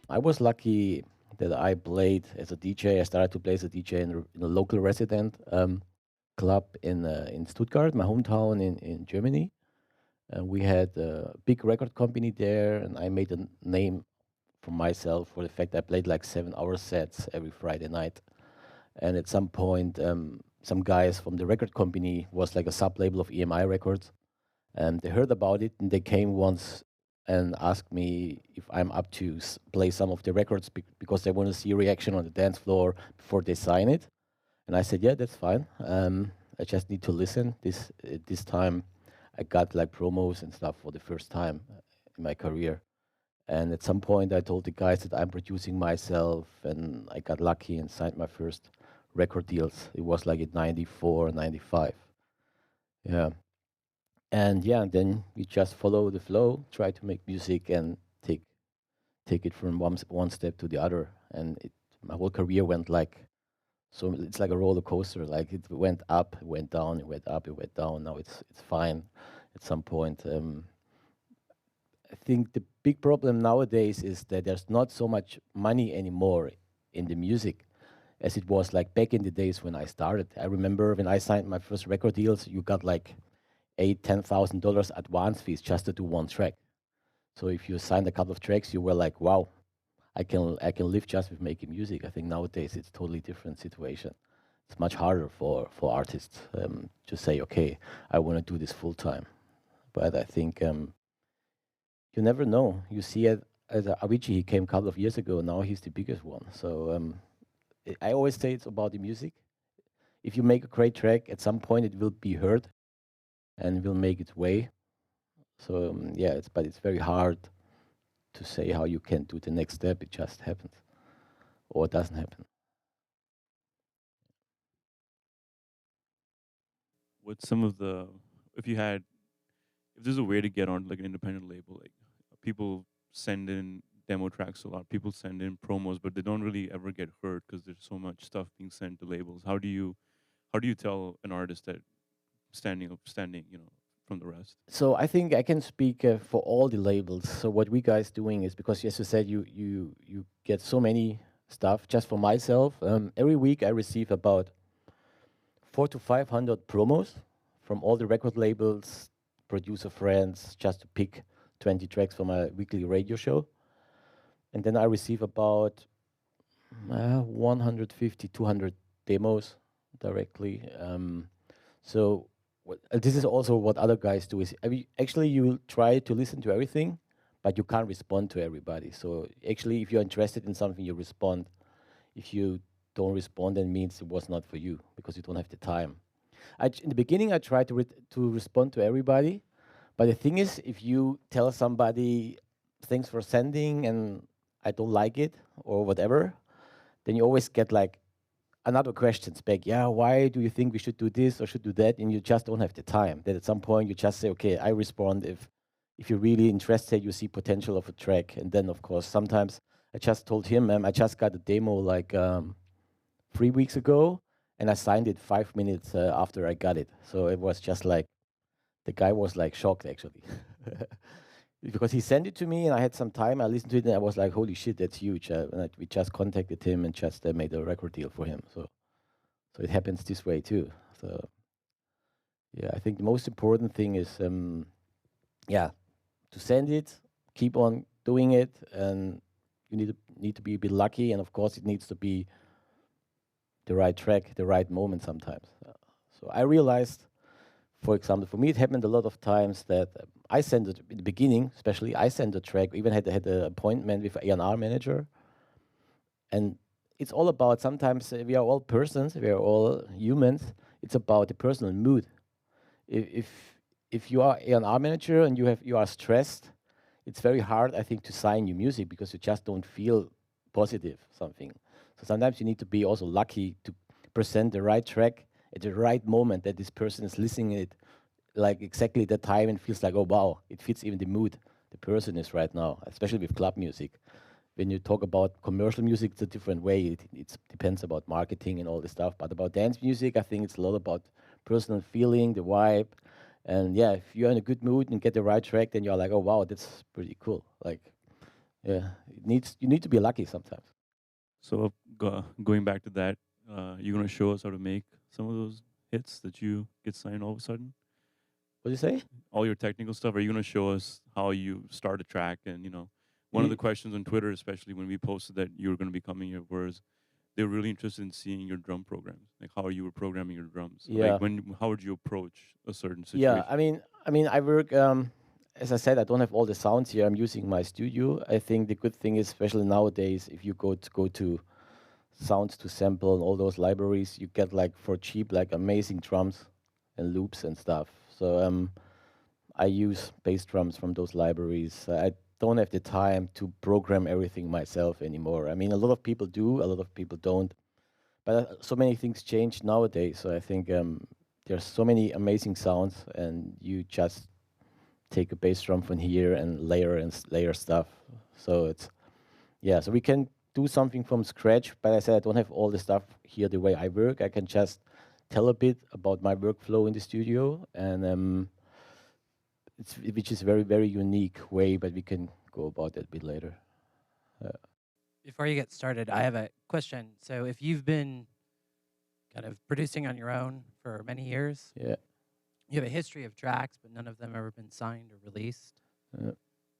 I was lucky that I played as a DJ. I started to play as a DJ in a local resident club in Stuttgart, my hometown in Germany. We had a big record company there, and I made a name for myself for the fact I played like 7 hour sets every Friday night. And at some point, some guys from the record company was like a sub label of EMI Records, and they heard about it and they came once and asked me if I'm up to play some of the records because they want to see a reaction on the dance floor before they sign it. And I said, yeah, that's fine. I just need to listen. This time, I got like promos and stuff for the first time in my career. And at some point, I told the guys that I'm producing myself, and I got lucky and signed my first record deals. It was like in '94, '95. Yeah. And yeah, and then we just follow the flow, try to make music, and take it from one step to the other. And my whole career went like so. It's like a roller coaster. Like it went up, it went down, it went up, it went down. Now it's fine. At some point, I think the big problem nowadays is that there's not so much money anymore in the music as it was like back in the days when I started. I remember when I signed my first record deals, you got like $8,000, $10,000 advance fees just to do one track. So if you signed a couple of tracks, you were like, wow, I can live just with making music. I think nowadays it's totally different situation. It's much harder for artists to say, okay, I want to do this full time. But I think you never know. You see it as Avicii, he came a couple of years ago. Now he's the biggest one. So I always say it's about the music. If you make a great track, at some point it will be heard and will make its way. So yeah, it's very hard to say how you can do the next step. It just happens or it doesn't happen. What's some of the if you had if there's a way to get on like an independent label, like people send in demo tracks a lot, people send in promos, but they don't really ever get heard because there's so much stuff being sent to labels. How do you tell an artist that standing from the rest? So I think I can speak for all the labels. So what we guys doing is because, as you said, you get so many stuff. Just for myself, every week I receive about 400 to 500 promos from all the record labels, producer friends, just to pick 20 tracks for my weekly radio show. And then I receive about 150, 200 demos directly. So this is also what other guys do. Is actually you try to listen to everything, but you can't respond to everybody. So actually, if you're interested in something, you respond. If you don't respond, then means it was not for you because you don't have the time. In the beginning, I tried to respond to everybody, but the thing is, if you tell somebody thanks for sending and I don't like it or whatever, then you always get like another questions back. Yeah, why do you think we should do this or should do that? And you just don't have the time. Then at some point you just say, okay, I respond if you're really interested, you see potential of a track. And then of course sometimes I just told him, I just got a demo like 3 weeks ago, and I signed it 5 minutes after I got it. So it was just like the guy was like shocked actually. Because he sent it to me and I had some time. I listened to it and I was like, "Holy shit, that's huge!" We just contacted him and just made a record deal for him. So it happens this way too. So yeah, I think the most important thing is yeah, to send it, keep on doing it, and you need to be a bit lucky. And of course, it needs to be the right track, the right moment sometimes. So I realized, for example, for me, it happened a lot of times that I sent it in the beginning, especially I sent a track, even had an appointment with an A&R manager. And it's all about, sometimes we are all persons, we are all humans. It's about the personal mood. If if you are A&R manager and you are stressed, it's very hard, I think, to sign your music because you just don't feel positive something. So sometimes you need to be also lucky to present the right track at the right moment that this person is listening it like exactly the time and feels like, oh wow, it fits even the mood the person is right now, especially with club music. When you talk about commercial music, it's a different way. It depends about marketing and all this stuff. But about dance music, I think it's a lot about personal feeling, the vibe. And yeah, if you're in a good mood and get the right track, then you're like, oh wow, that's pretty cool. Like, Yeah, you need to be lucky sometimes. So going back to that, you're gonna show us how to make some of those hits that you get signed all of a sudden. What do you say? All your technical stuff. Are you gonna show us how you start a track? And one of the questions on Twitter, especially when we posted that you were gonna be coming here, was they were really interested in seeing your drum programs, like how you were programming your drums. Like Yeah, how would you approach a certain yeah. situation? I mean, I work. As I said, I don't have all the sounds here. I'm using my studio. I think the good thing is, especially nowadays, if you go to sounds to sample and all those libraries, you get like for cheap like amazing drums and loops and stuff. So I use bass drums from those libraries. I don't have the time to program everything myself anymore. I mean, a lot of people do, a lot of people don't. But so many things change nowadays. So I think there's so many amazing sounds, and you just take a bass drum from here and layer stuff. So it's yeah. So we can do something from scratch. But I said I don't have all the stuff here the way I work. I can just tell a bit about my workflow in the studio, and which is very unique way. But we can go about that a bit later. Before you get started, I have a question. So if you've been kind of producing on your own for many years, Yeah. you have a history of tracks, but none of them ever been signed or released.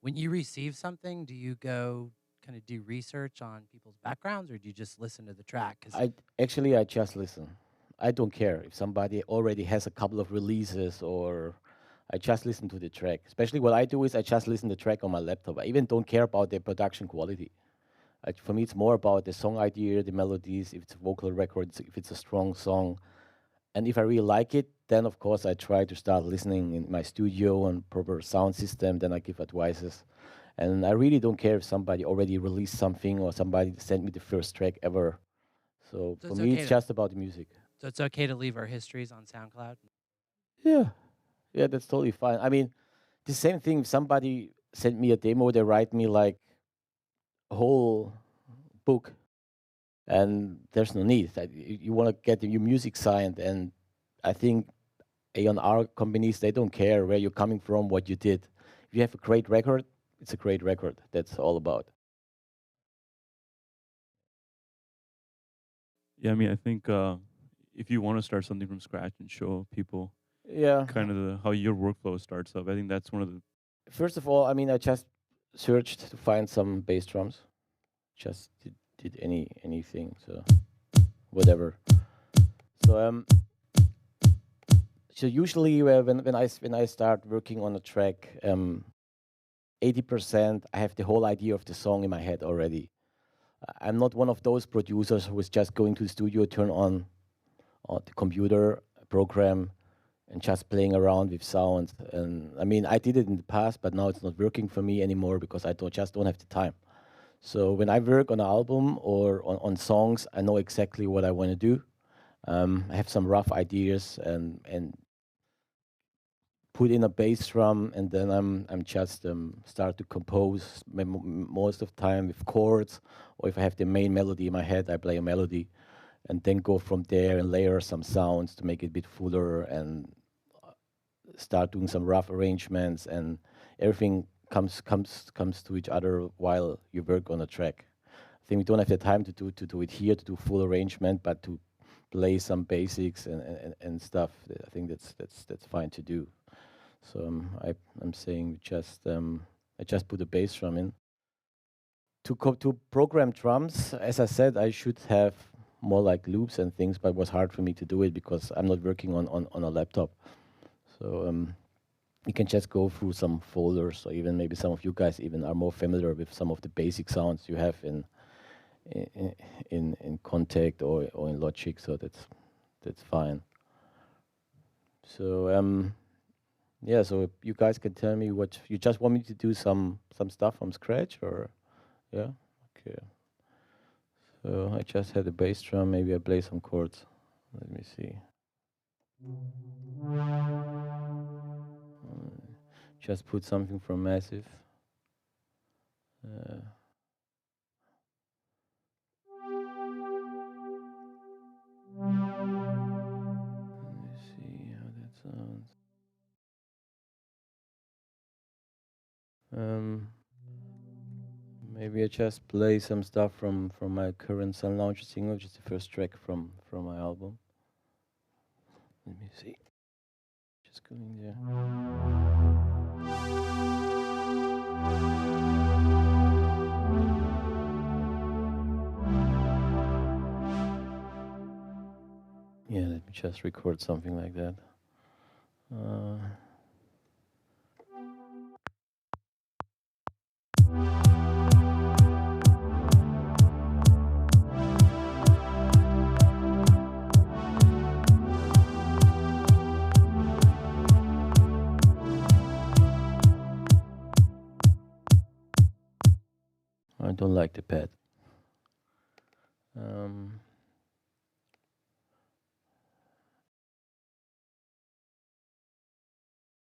When you receive something, do you go kind of do research on people's backgrounds, or do you just listen to the track? 'Cause I just listen. I don't care if somebody already has a couple of releases, or I just listen to the track. Especially what I do is I just listen to the track on my laptop. I even don't care about the production quality. For me, it's more about the song idea, the melodies, if it's a vocal record, if it's a strong song. And if I really like it, then of course I try to start listening in my studio and proper sound system. Then I give advices. And I really don't care if somebody already released something or somebody sent me the first track ever. So So for it's me, okay it's to- just about the music. So it's okay to leave our histories on SoundCloud? Yeah, yeah, that's totally fine. I mean, the same thing. If somebody sent me a demo, they write me like a whole book, and there's no need. You want to get your music signed, and I think A&R companies, they don't care where you're coming from, what you did. If you have a great record, it's a great record. That's all about. Yeah, I mean, I think if you want to start something from scratch and show people Yeah. kind of how your workflow starts up, I think that's one of the. First of all, I mean, I just searched to find some bass drums. Just did anything, so whatever. So so usually when I start working on a track, 80% I have the whole idea of the song in my head already. I'm not one of those producers who is just going to the studio, turn on the computer program, and just playing around with sound. And I mean, I did it in the past, but now it's not working for me anymore because I just don't have the time. So when I work on an album or on songs, I know exactly what I want to do. I have some rough ideas and put in a bass drum, and then I'm just start to compose most of the time with chords, or if I have the main melody in my head, I play a melody, and then go from there and layer some sounds to make it a bit fuller, and start doing some rough arrangements, and everything comes to each other while you work on a track. I think we don't have the time to do it here, to do full arrangement, but to play some basics and stuff. I think that's fine to do. So I'm saying I just put a bass drum in. To program drums, as I said, I should have more like loops and things, but it was hard for me to do it because I'm not working on a laptop. So you can just go through some folders, or even maybe some of you guys even are more familiar with some of the basic sounds you have in Contact or in Logic. So that's fine. So yeah, so you guys can tell me what you just want me to do some stuff from scratch, or yeah, okay. So I just had a bass drum. Maybe I play some chords. Let me see. Just put something from Massive. Let me see how that sounds. Maybe I just play some stuff from my current Sun Lounge single, which is the first track from my album. Let me see. Just going there. Yeah, let me just record something like that. I don't like the pad.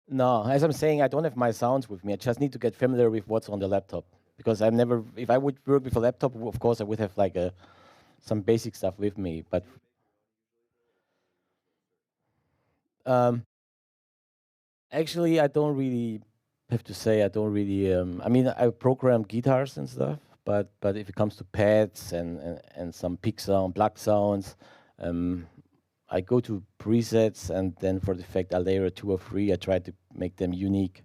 No, as I'm saying, I don't have my sounds with me. I just need to get familiar with what's on the laptop. Because I've never, if I would work with a laptop, of course I would have like some basic stuff with me. But actually, I don't really have to say. I don't really. I mean, I program guitars and stuff. But if it comes to pads and some pick sound, plug sounds, I go to presets, and then for the fact I layer 2 or 3, I try to make them unique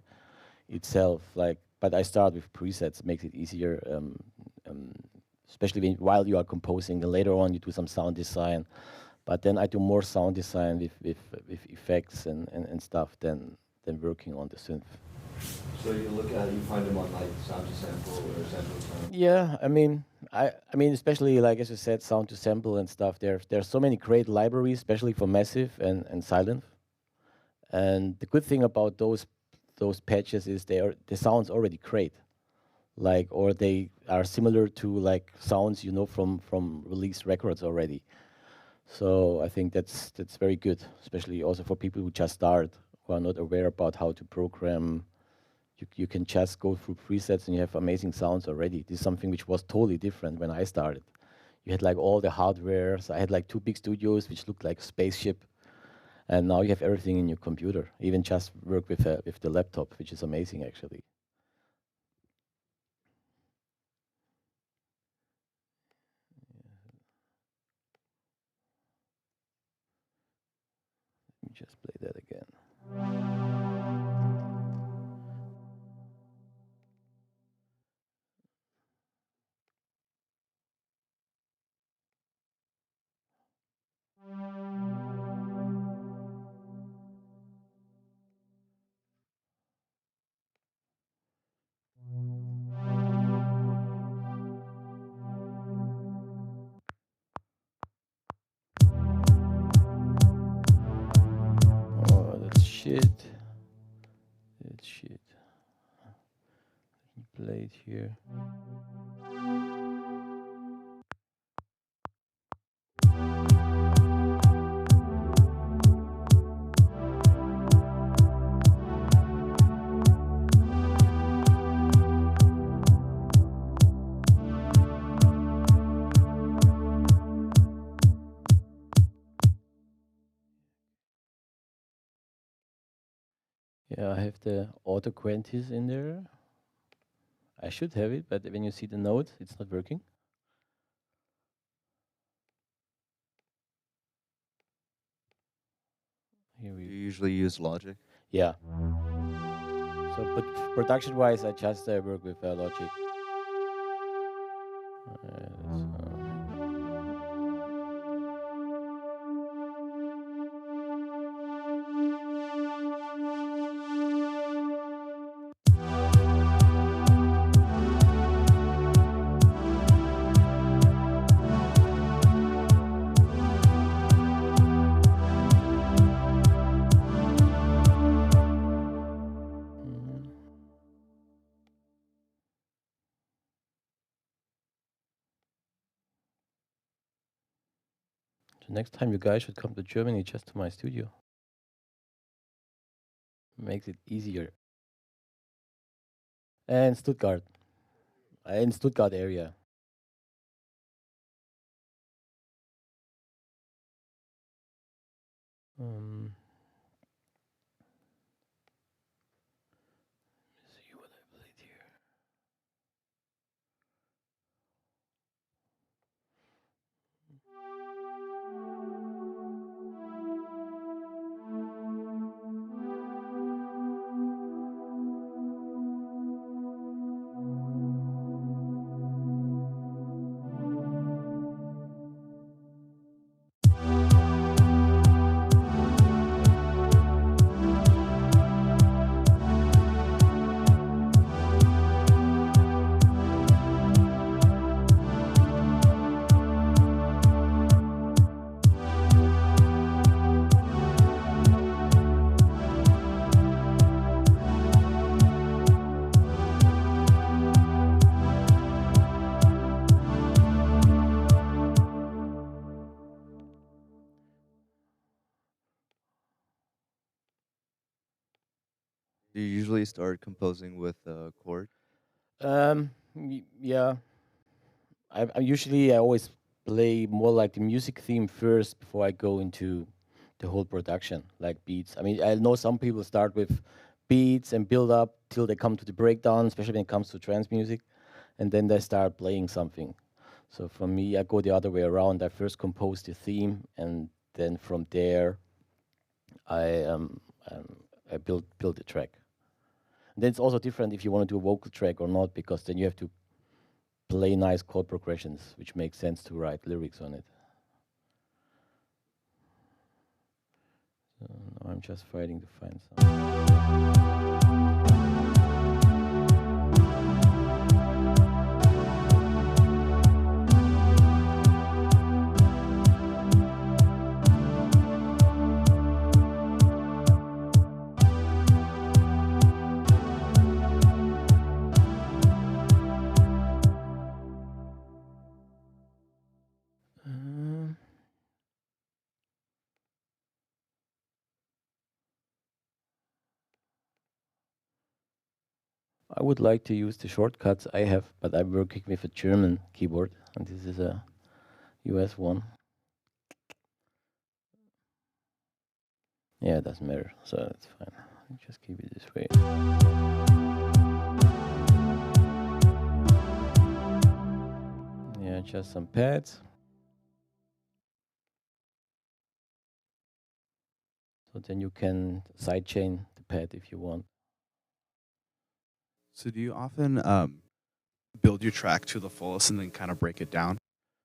itself. But I start with presets, makes it easier, especially while you are composing. And later on, you do some sound design. But then I do more sound design with effects and stuff than working on the synth. So you look at it, you find them on like Sound to Sample or Sample to Sound? Yeah, I mean, especially like as you said, Sound to Sample and stuff. There are so many great libraries, especially for Massive and Silent. And the good thing about those patches is the sound's already great, or they are similar to like sounds from released records already. So I think that's very good, especially also for people who just start, who are not aware about how to program. You can just go through presets and you have amazing sounds already. This is something which was totally different when I started. You had like all the hardware. So I had like 2 big studios which looked like a spaceship, and now you have everything in your computer. Even just work with the laptop, which is amazing actually. Let me just play that again. Oh, that's shit. That's shit. Let me play it here. Yeah, I have the auto quantities in there. I should have it, but when you see the note, it's not working. Here You we usually use Logic? Yeah. So, but production-wise, I just work with Logic. So next time you guys should come to Germany, just to my studio. Makes it easier. And Stuttgart. In Stuttgart area. Um, let me see what I played here. Do you usually start composing with a chord? Yeah, I usually I always play more like the music theme first before I go into the whole production, like beats. I mean, I know some people start with beats and build up till they come to the breakdown, especially when it comes to trance music, and then they start playing something. So for me, I go the other way around. I first compose the theme, and then from there, I um, um I build the track. And then it's also different if you want to do a vocal track or not, because then you have to play nice chord progressions, which makes sense to write lyrics on it. So now I'm just fighting to find some. I would like to use the shortcuts I have, but I'm working with a German keyboard, and this is a US one. Yeah, it doesn't matter, so it's fine. I'll just keep it this way. Yeah, just some pads. So then you can sidechain the pad if you want. So do you often build your track to the fullest and then kind of break it down?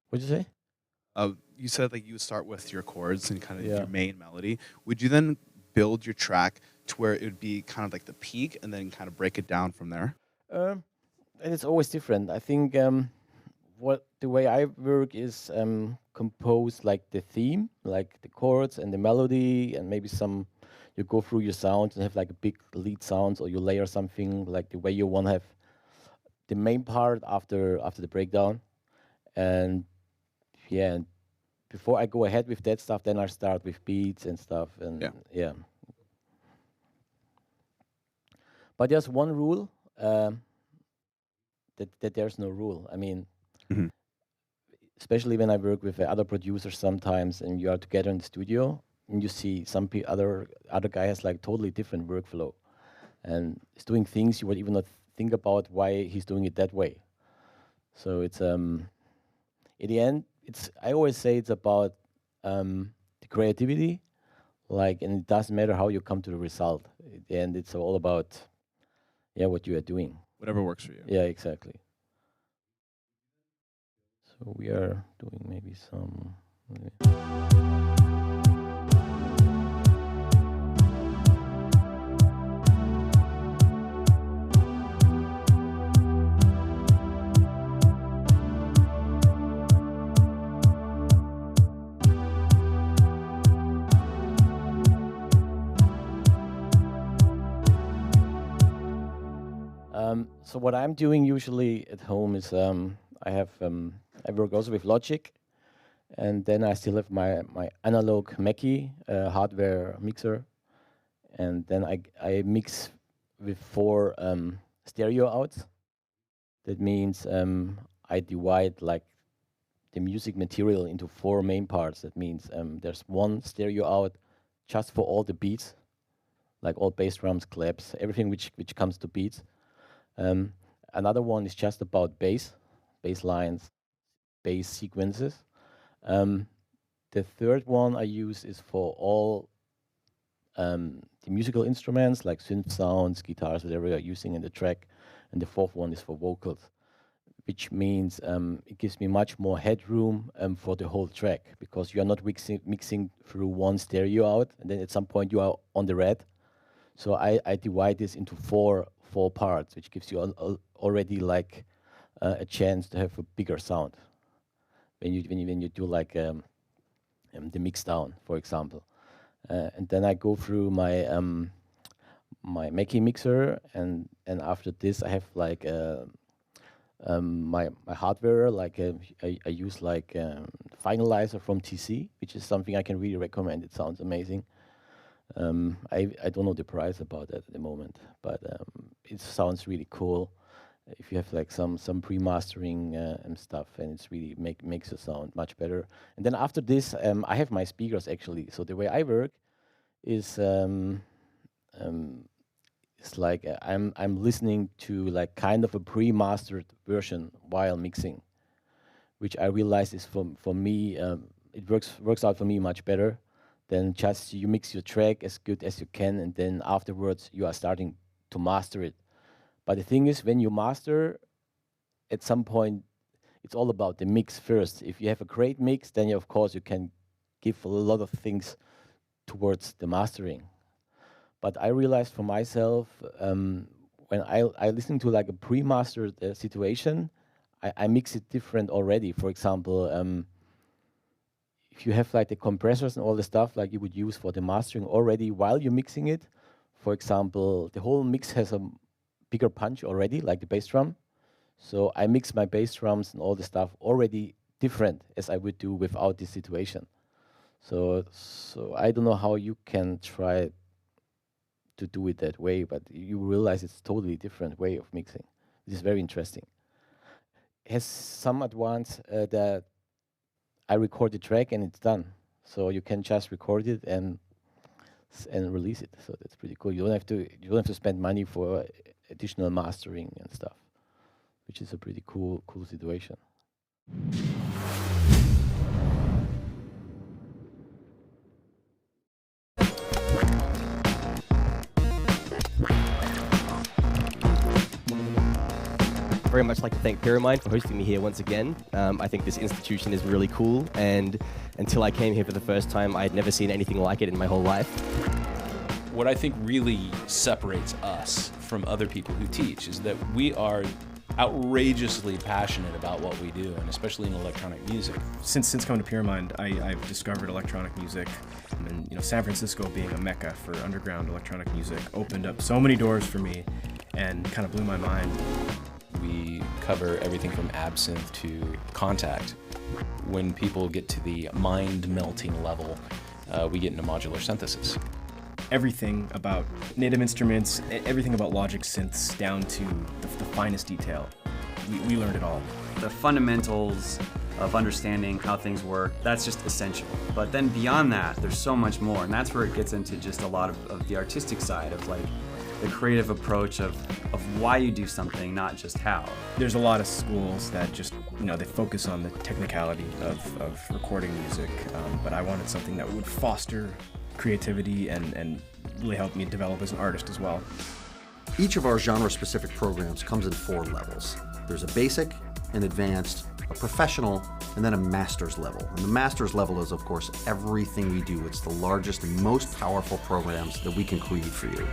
What'd you say? You said like you would start with your chords and kind of Yeah. your main melody. Would you then build your track to where it would be kind of like the peak and then kind of break it down from there? And it's always different. I think what the way I work is compose like the theme, like the chords and the melody, and maybe some. You go through your sounds and have like a big lead sounds, or you layer something like the way you want to have the main part after the breakdown. And yeah, and before I go ahead with that stuff, then I start with beats and stuff, and yeah. But there's one rule. That there's no rule. I mean, especially when I work with other producers sometimes, and you are together in the studio, and you see some other guy has like totally different workflow, and is doing things you would even not think about why he's doing it that way. So it's in the end, I always say it's about the creativity, like, and it doesn't matter how you come to the result. In the end, it's all about what you are doing. Whatever works for you. Yeah, exactly. So we are doing maybe some. So what I'm doing usually at home is I work also with Logic, and then I still have my analog Mackie hardware mixer, and then I mix with 4 stereo outs. That means I divide like the music material into 4 main parts. That means there's 1 stereo out just for all the beats, like all bass drums, claps, everything which comes to beats. Another one is just about bass lines, bass sequences. The third one I use is for all the musical instruments like synth sounds, guitars, whatever you're using in the track. And the fourth one is for vocals, which means it gives me much more headroom for the whole track, because you are not mixing through 1 stereo out, and then at some point you are on the red. So I divide this into 4 parts, which gives you already like a chance to have a bigger sound when you do like the mix down, for example. And then I go through my my Mackie mixer, and after this I have like my hardware, like I use like Finalizer from TC, which is something I can really recommend. It sounds amazing. I don't know the price about that at the moment, but it sounds really cool. If you have like some pre-mastering and stuff, and it's really makes the sound much better. And then after this, I have my speakers actually. So the way I work is it's like I'm listening to like kind of a pre-mastered version while mixing, which I realize is for me it works out for me much better than just you mix your track as good as you can, and then afterwards you are starting to master it. But the thing is, when you master, at some point, it's all about the mix first. If you have a great mix, then of course you can give a lot of things towards the mastering. But I realized for myself, when I listen to like a pre-mastered situation, I mix it different already. For example, if you have like the compressors and all the stuff like you would use for the mastering already while you're mixing it, for example, the whole mix has a bigger punch already, like the bass drum. So I mix my bass drums and all the stuff already different as I would do without this situation. So I don't know how you can try to do it that way, but you realize it's totally different way of mixing. This is very interesting. It has some advance that I record the track and it's done. So you can just record it and release it. So that's pretty cool. You don't have to spend money for additional mastering and stuff, which is a pretty cool situation. Very much like to thank Pyramide for hosting me here once again. I think this institution is really cool, and until I came here for the first time, I had never seen anything like it in my whole life. What I think really separates us from other people who teach is that we are outrageously passionate about what we do, and especially in electronic music. Since coming to Pyramide, I've discovered electronic music, and San Francisco being a mecca for underground electronic music opened up so many doors for me and kind of blew my mind. We cover everything from Absinthe to Contact. When people get to the mind-melting level, we get into modular synthesis. Everything about native instruments, everything about Logic synths down to the finest detail. We learned it all. The fundamentals of understanding how things work, that's just essential. But then beyond that, there's so much more, and that's where it gets into just a lot of the artistic side of like the creative approach of why you do something, not just how. There's a lot of schools that just, they focus on the technicality of recording music, but I wanted something that would foster creativity and really help me develop as an artist as well. Each of our genre-specific programs comes in 4 levels. There's a basic, an advanced, a professional, and then a master's level. And the master's level is, of course, everything we do. It's the largest and most powerful programs that we can create for you.